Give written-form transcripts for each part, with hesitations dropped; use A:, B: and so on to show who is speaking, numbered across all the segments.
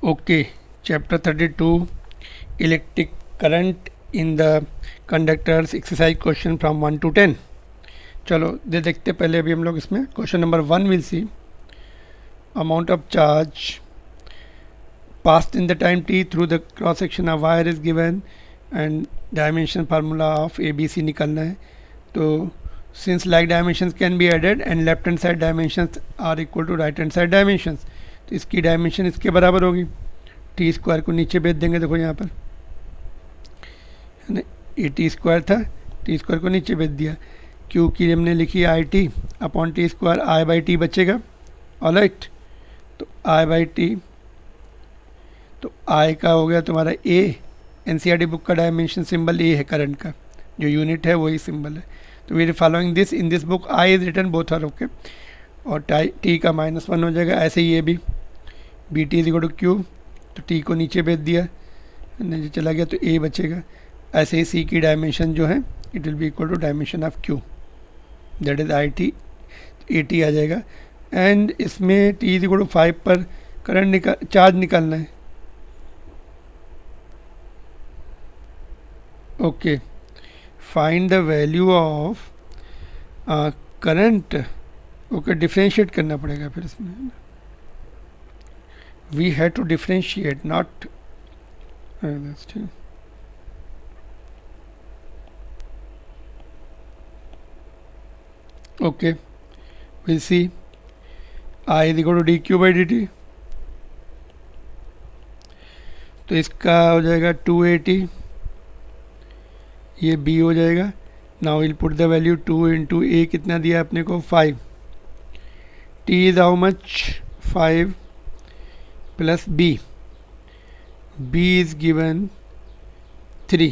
A: Okay, chapter 32 electric current in the conductors exercise question from 1 to 10. चलो दे देखते पहले अभी हम लोग इसमें question number 1 will see amount of charge passed in the time t through the cross section of wire is given and dimension formula of ABC निकालना है. तो since like dimensions can be added and left hand side dimensions are equal to right hand side dimensions, तो इसकी dimension इसके बराबर होगी. T square को नीचे भेज देंगे, देखो यहाँ पर है ना, ये टी स्क्वायर था, टी स्क्वायर को नीचे भेज दिया. क्यू की हमने लिखी I T upon T square, I by T बचेगा. ऑलराइट, तो आई बाई टी, तो आई का हो गया तुम्हारा ए. एनसीईआरटी बुक का डायमेंशन सिंबल ए है, करंट का जो यूनिट है वही सिंबल है. तो we are following this in this book. I is written both are okay, और टी का -1 हो जाएगा. ऐसे ही ये भी B T is equal to Q, तो टी को नीचे भेज दिया, नीचे चला गया तो ए बचेगा. ऐसे ही सी की डायमेंशन जो है it will be equal to dimension of Q, that is I T, A T आ जाएगा. एंड इसमें टी इज इक्वल टू 5 पर करंट चार्ज निकालना है. Okay, find the value of current. Okay, differentiate करना पड़ेगा फिर इसमें. we had to differentiate, not that's true. Okay, we'll see. I is equal to dq by dt, तो इसका हो जाएगा 280, ये b हो जाएगा. Now will put the value 2 into A, कितना दिया अपने को 5. t is how much 5 plus b, b is given 3,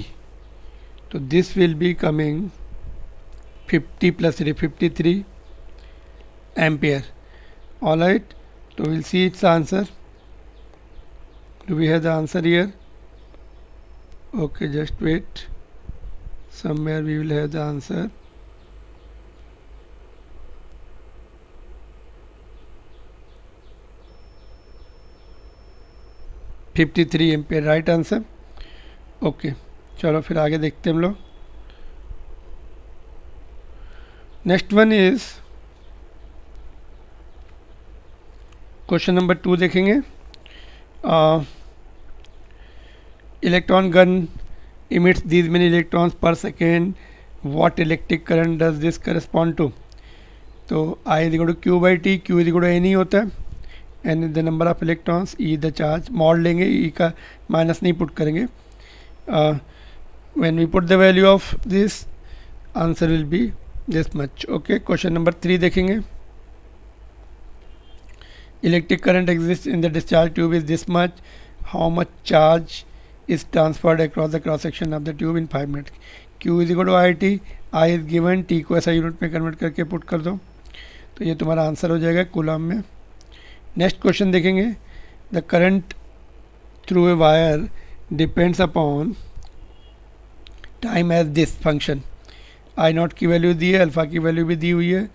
A: so this will be coming 50 plus 3, 53 ampere. All right, so we'll see its answer. Do we have the answer here? Okay, just wait, somewhere we will have the answer. $53 ampere, right answer. Okay, चलो फिर आगे देखते हैं हम लोग. Next one is question number 2 देखेंगे. Electron gun emits these many electrons per second, what electric current does this correspond to? तो I is equal to Q by T, Q is equal to N ही होता है, N is the number of electrons, E the charge. Mod लेंगे, E का minus नहीं put करेंगे. when we put the value of this, answer will be this much. Okay, question number 3 देखेंगे. electric current exists in the discharge tube is this much. how much charge is transferred across the cross section of the tube in 5 minutes? Q is equal to I T, I is given, T को ऐसा unit में convert करके put कर दो, तो ये तुम्हारा answer हो जाएगा कूलम में. नेक्स्ट क्वेश्चन देखेंगे. The current through a wire depends upon time as this function. I nought की वैल्यू दी है, अल्फ़ा की वैल्यू भी दी हुई है,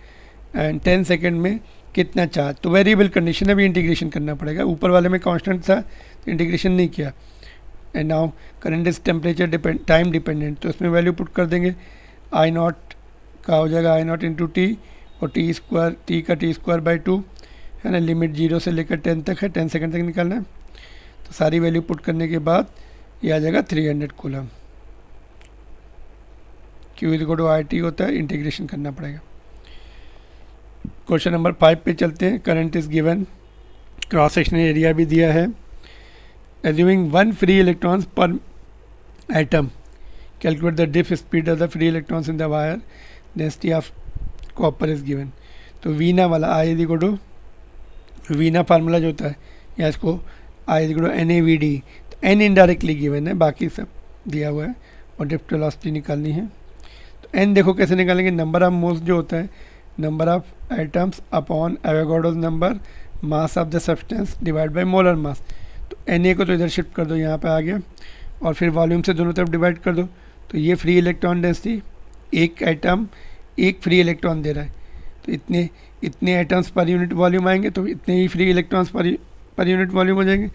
A: एंड 10 सेकेंड में कितना चार्ज. तो वेरिएबल कंडीशन है, अभी इंटीग्रेशन करना पड़ेगा. ऊपर वाले में कांस्टेंट था तो इंटीग्रेशन नहीं किया. And now current is temperature time dependent, तो इसमें वैल्यू पुट कर देंगे. आई नॉट का हो जाएगा आई नॉट इंटू टी, और टी स्क्वायर, टी का टी स्क्वायर बाई 2 है ना. लिमिट 0 से लेकर 10 तक है, 10 सेकंड तक निकालना है. तो सारी वैल्यू पुट करने के बाद ये आ जाएगा 300 coulomb. Q is equal to I T होता है, इंटीग्रेशन करना पड़ेगा. क्वेश्चन नंबर 5 पे चलते हैं. Current is given, cross sectional area भी दिया है. Assuming 1 free electrons per atom, calculate the drift speed of the free electrons in the wire, density of copper is given. तो वीना वाला आई इज इक्वल टू वीना formula जो होता है, या इसको I is equal to N A V D. तो एन इनडायरेक्टली गिवन है, बाकी सब दिया हुआ है, और ड्रिफ्ट वेलोसिटी निकालनी है. तो एन देखो कैसे निकालेंगे. नंबर ऑफ मोल्स जो होता है, number of atoms upon Avogadro's number, mass of the substance divide by molar mass. तो एन ए को तो इधर शिफ्ट कर दो, यहाँ पे आ गया, और फिर वॉल्यूम से दोनों तरफ डिवाइड कर दो. तो ये फ्री इलेक्ट्रॉन डेंसिटी, एक एटम एक फ्री इलेक्ट्रॉन दे रहा है, तो इतने एटम्स पर यूनिट वॉल्यूम आएंगे, तो इतने ही free electrons per unit volume हो जाएंगे.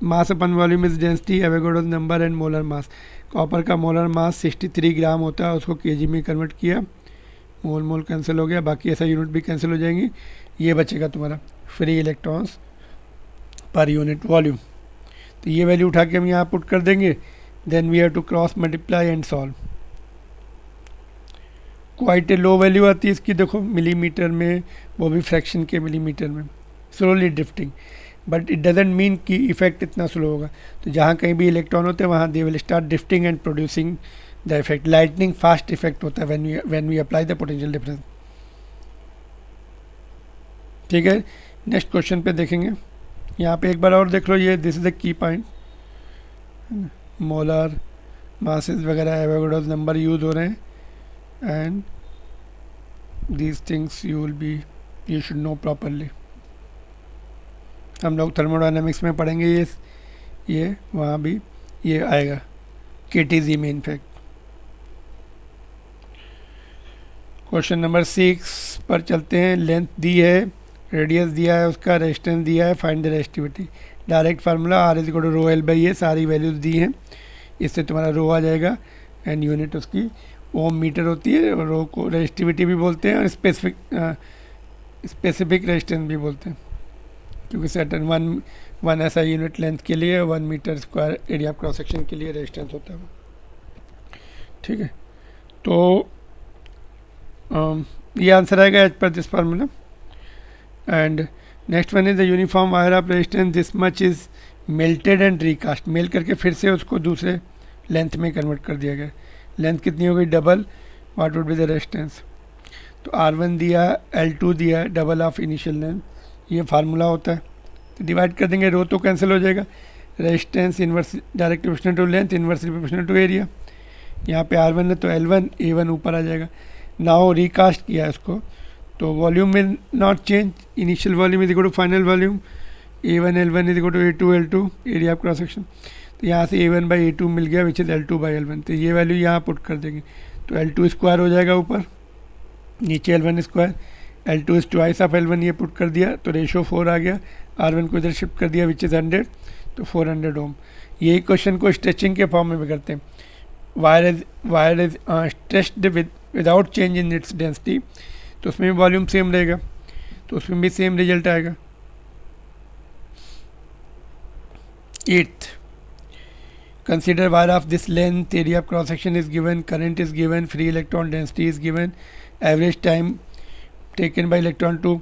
A: Mass upon volume is density, Avogadro's number and molar mass. Copper का मोलर मास 63 ग्राम होता है, उसको केजी में कन्वर्ट किया, मोल मोल कैंसिल हो गया, बाकी ऐसा यूनिट भी कैंसिल हो जाएंगी, ये बचेगा तुम्हारा free electrons per unit volume. तो ये वैल्यू उठा के हम यहाँ पुट कर देंगे, then we have to cross multiply and solve. Quite a low value आती है इसकी, देखो मिलीमीटर में, वो भी फ्रैक्शन के मिलीमीटर में, slowly drifting, but it doesn't mean कि इफेक्ट इतना स्लो होगा। तो जहाँ कहीं भी इलेक्ट्रॉन होते हैं वहाँ they will start drifting and producing the effect. Lightning fast effect होता है when we apply the potential difference. ठीक है, नेक्स्ट क्वेश्चन पे देखेंगे। यहाँ पे एक बार और देख लो, ये this is the key point, molar masses वगैरह एवोगाड्रोस नंबर यूज हो रहे हैं, and these things you should know properly. हम लोग थर्मोडायनेमिक्स में पढ़ेंगे ये वहाँ भी ये आएगा, केटीजी में इनफैक्ट। क्वेश्चन नंबर 6 पर चलते हैं। लेंथ दी है, रेडियस दिया है, उसका रेजिस्टेंस दिया है, find the resistivity. Direct formula R is equal to rho L by A, सारी वैल्यूज दी हैं, इससे तुम्हारा रो आ जाएगा, एंड यूनिट उसकी ओम मीटर होती है, और रो को रेजिस्टिविटी भी बोलते हैं और स्पेसिफिक रेजिस्टेंस भी बोलते हैं, क्योंकि सर्टेन वन ऐसा यूनिट लेंथ के लिए 1 metre square area of cross section के लिए रेजिस्टेंस होता है। ठीक है, तो ये आंसर आएगा as per this formula. And next one is the uniform wire of resistance this much is melted and recast. मेल करके फिर से उसको दूसरे लेंथ में कन्वर्ट कर दिया गया। लेंथ कितनी हो गई, double, what would be the resistance. तो R1 दिया, L2 दिया, डबल ऑफ इनिशियल लेंथ, ये फार्मूला होता है। तो डिवाइड कर देंगे, रो तो कैंसिल हो जाएगा, resistance inverse direct proportional to length, inversely proportional to area. यहाँ पे R1 है तो L1 A1 ऊपर आ जाएगा। नाउ रिकास्ट किया इसको, तो वॉल्यूम में not change, initial volume is equal to final volume, A1 L1 is equal to A2 L2 area of cross section. तो यहाँ से A1 बाई A2 मिल गया, which is L2 by L1। तो ये वैल्यू यहाँ पुट कर देंगे, तो L2 स्क्वायर हो जाएगा ऊपर, नीचे L1 square, L2 is twice of L1, ये पुट कर दिया, तो रेशो 4 आ गया। R1 को इधर शिफ्ट कर दिया, विच इज़ 100, तो 400 ओम। यही क्वेश्चन को स्ट्रेचिंग के फॉर्म में भी करते हैं। Wire is stretched without change in its density, तो उसमें भी वॉल्यूम सेम रहेगा, तो उसमें भी सेम रिजल्ट आएगा। 8th, consider wire of this length, area of cross section is given, current is given, free electron density is given, average time taken by electron to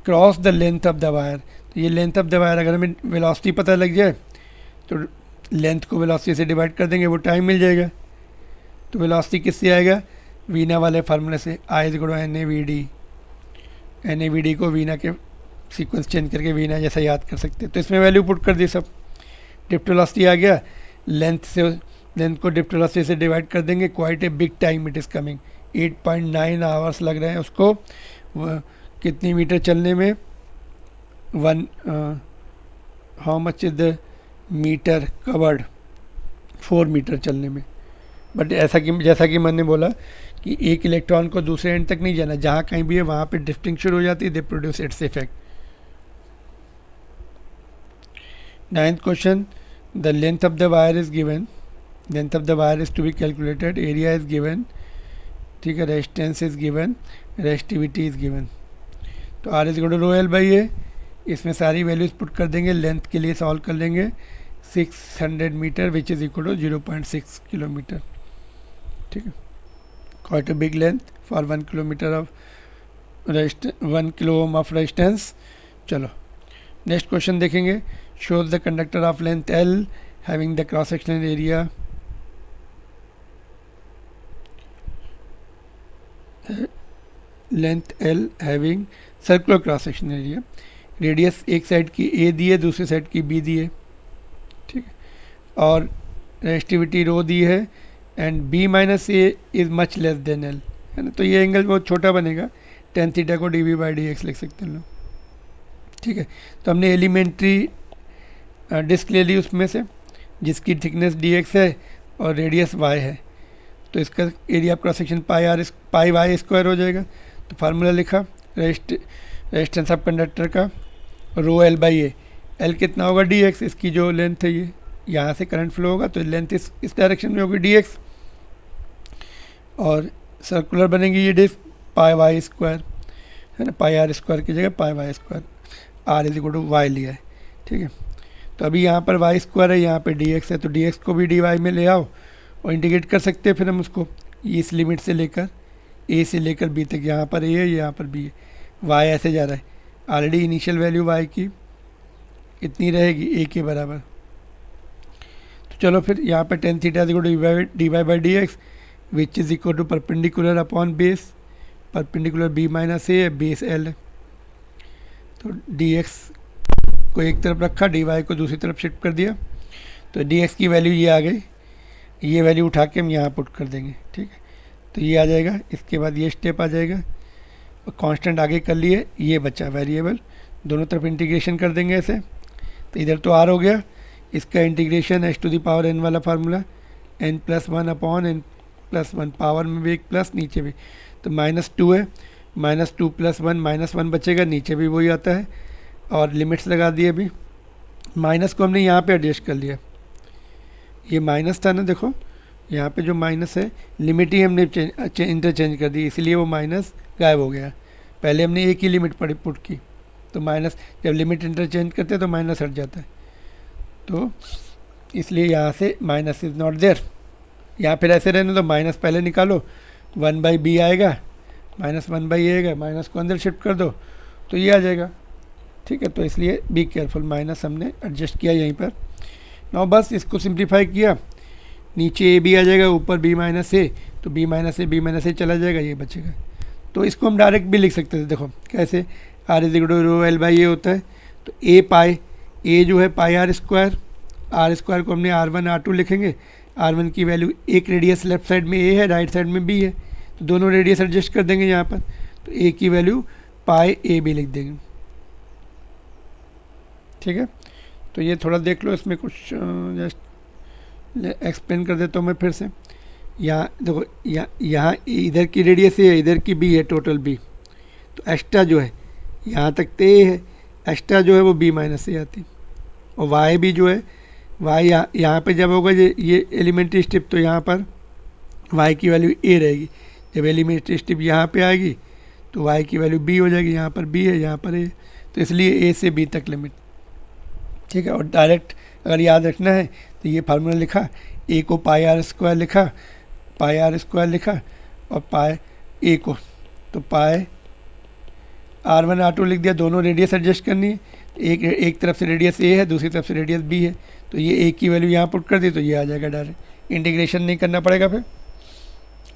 A: cross the length of the wire। तो ये length of the wire, अगर हमें velocity पता लग जाए तो length को velocity से डिवाइड कर देंगे, वो टाइम मिल जाएगा। तो वेलोसिटी किससे आएगा, वीना वाले फार्मूले से, I is equal to NAVD को वीना के सीक्वेंस चेंज करके वीना जैसा याद कर सकते हैं। तो इसमें वैल्यू पुट कर दी सब, ड्रिफ्ट वेलोसिटी आ गया, लेंथ को ड्रिफ्ट वेलोसिटी से डिवाइड कर देंगे। Quite a big time it is coming, 8.9 hours लग रहे हैं उसको कितनी मीटर चलने में, how much is the metre covered, 4 metre चलने में। बट ऐसा कि जैसा कि मैंने बोला कि एक इलेक्ट्रॉन को दूसरे एंड तक नहीं जाना, जहाँ कहीं भी है वहाँ पे ड्रिफ्टिंग शुरू हो जाती है, they produce its effect. 9th question, the length of the wire is given, length of the wire is to be calculated, area is given, ठीक है, resistance is given, resistivity is given। तो R is equal to rho L by A, इसमें सारी values put कर देंगे, length के लिए solve कर लेंगे, 600 metre which is equal to 0.6 kilometre. ठीक है, quite a big length for 1 kilometre of 1 kilo ohm of resistance. चलो नेक्स्ट क्वेश्चन देखेंगे। shows the conductor of length L having the cross sectional area length L having circular cross sectional area, radius एक side की A दी है, दूसरी side की B दी है, ठीक है, और रेजिस्टिविटी रो दी है, and B minus A is much less than L, है ना। तो ये एंगल बहुत छोटा बनेगा, tan थीटा को dV बाई dx लिख सकते हैं लोग। ठीक है, तो हमने एलिमेंट्री डिस्क ले ली उसमें से, जिसकी थिकनेस dx है और रेडियस y है, तो इसका area of cross section pi Y square हो जाएगा। तो फार्मूला लिखा रेजिस्टेंस ऑफ कंडक्टर का, rho L by A, L कितना होगा डी एक्स, इसकी जो लेंथ है ये यहाँ से करंट फ्लो होगा तो लेंथ इस डायरेक्शन में होगी डी एक्स, और सर्कुलर बनेगी ये डिस्क पाई वाई स्क्वायर है ना, पाई आर स्क्वायर की जगह pi Y square, R is equal to Y लिया है, ठीक है। तो अभी यहाँ पर वाई स्क्वायर है, यहाँ पे डी एक्स है, तो डी एक्स को भी डी वाई में ले आओ और इंटीग्रेट कर सकते हैं फिर हम उसको इस लिमिट से लेकर ए से लेकर बी तक, यहाँ पर ए है यहाँ पर बी है, वाई ऐसे जा रहा है, ऑलरेडी इनिशियल वैल्यू वाई की इतनी रहेगी ए के बराबर। तो चलो फिर यहाँ पे tan theta is equal to D Y by D X which is equal to perpendicular upon base, perpendicular B minus A है, बेस एल है। तो डी एक्स को एक तरफ रखा, डी वाई को दूसरी तरफ शिफ्ट कर दिया, तो डी एक्स की वैल्यू ये आ गई, ये वैल्यू उठा के हम यहाँ पुट कर देंगे, ठीक है। तो ये आ जाएगा, इसके बाद ये स्टेप आ जाएगा, और कांस्टेंट आगे कर लिए, ये बचा वेरिएबल, दोनों तरफ इंटीग्रेशन कर देंगे ऐसे। तो इधर तो आर हो गया, इसका integration H to the power N वाला formula, N plus one upon N plus one, power में भी एक प्लस नीचे भी, तो -2 है, -2 + 1 -1 बचेगा, नीचे भी वही आता है, और लिमिट्स लगा दिए। अभी माइनस को हमने यहाँ पे एडजस्ट कर लिया, ये माइनस था ना, देखो यहाँ पे जो माइनस है लिमिट ही हमने इंटरचेंज कर दी, इसलिए वो माइनस गायब हो गया। पहले हमने एक ही लिमिट पड़ी पुट की, तो माइनस जब लिमिट इंटरचेंज करते हैं तो माइनस हट जाता है, तो इसलिए यहाँ से माइनस इज़ नॉट देयर। यहाँ फिर ऐसे रहने तो माइनस पहले निकालो, 1/b आएगा, -1/a आएगा, माइनस को अंदर शिफ्ट कर दो तो ये आ जाएगा, ठीक है। तो इसलिए बी केयरफुल, माइनस हमने एडजस्ट किया यहीं पर। नाउ बस इसको सिंप्लीफाई किया, नीचे ए बी आ जाएगा, ऊपर बी माइनस ए, तो बी माइनस ए चला जाएगा, ये बचेगा। तो इसको हम डायरेक्ट भी लिख सकते थे, देखो कैसे, R is equal to rho L by A होता है, तो ए पाई, ए जो है pi R square, R square को हमने R1 R2 लिखेंगे, R1 की वैल्यू एक रेडियस लेफ्ट साइड में ए है, राइट साइड में बी है, तो दोनों रेडियस एडजस्ट कर देंगे यहाँ पर, तो ए की वैल्यू पाई ए बी लिख देंगे, ठीक है। तो ये थोड़ा देख लो, इसमें कुछ जस्ट एक्सप्लेन कर देता हूँ मैं फिर से। यहाँ देखो, यहाँ इधर की रेडियस ए है, इधर की बी है, टोटल बी, तो एक्स्ट्रा जो है यहाँ तक तो ए है, एक्स्ट्रा जो है वो बी माइनस ए आती, और वाई भी जो है, वाई यहाँ पे जब होगा ये एलिमेंट्री स्टेप, तो यहाँ पर वाई की वैल्यू ए रहेगी, जब एलिमेंट्री स्टेप यहाँ पे आएगी तो वाई की वैल्यू बी हो जाएगी, यहाँ पर बी है, यहाँ पर ए, तो इसलिए ए से बी तक लिमिट, ठीक है। और डायरेक्ट अगर याद रखना है तो ये फार्मूला लिखा, ए को पाई आर स्क्वायर लिखा, पाई आर स्क्वायर लिखा, और पाई ए को तो पाई R1 R2 लिख दिया, दोनों रेडियस एडजस्ट करनी है, एक तरफ से रेडियस ए है, दूसरी तरफ से रेडियस बी है, तो ये ए की वैल्यू यहाँ पुट कर दी तो ये आ जाएगा डायरेक्ट, इंटीग्रेशन नहीं करना पड़ेगा फिर,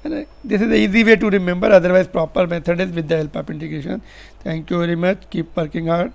A: है ना। This is the easy way to remember, otherwise proper method is with the help of integration. Thank you very much, keep working hard.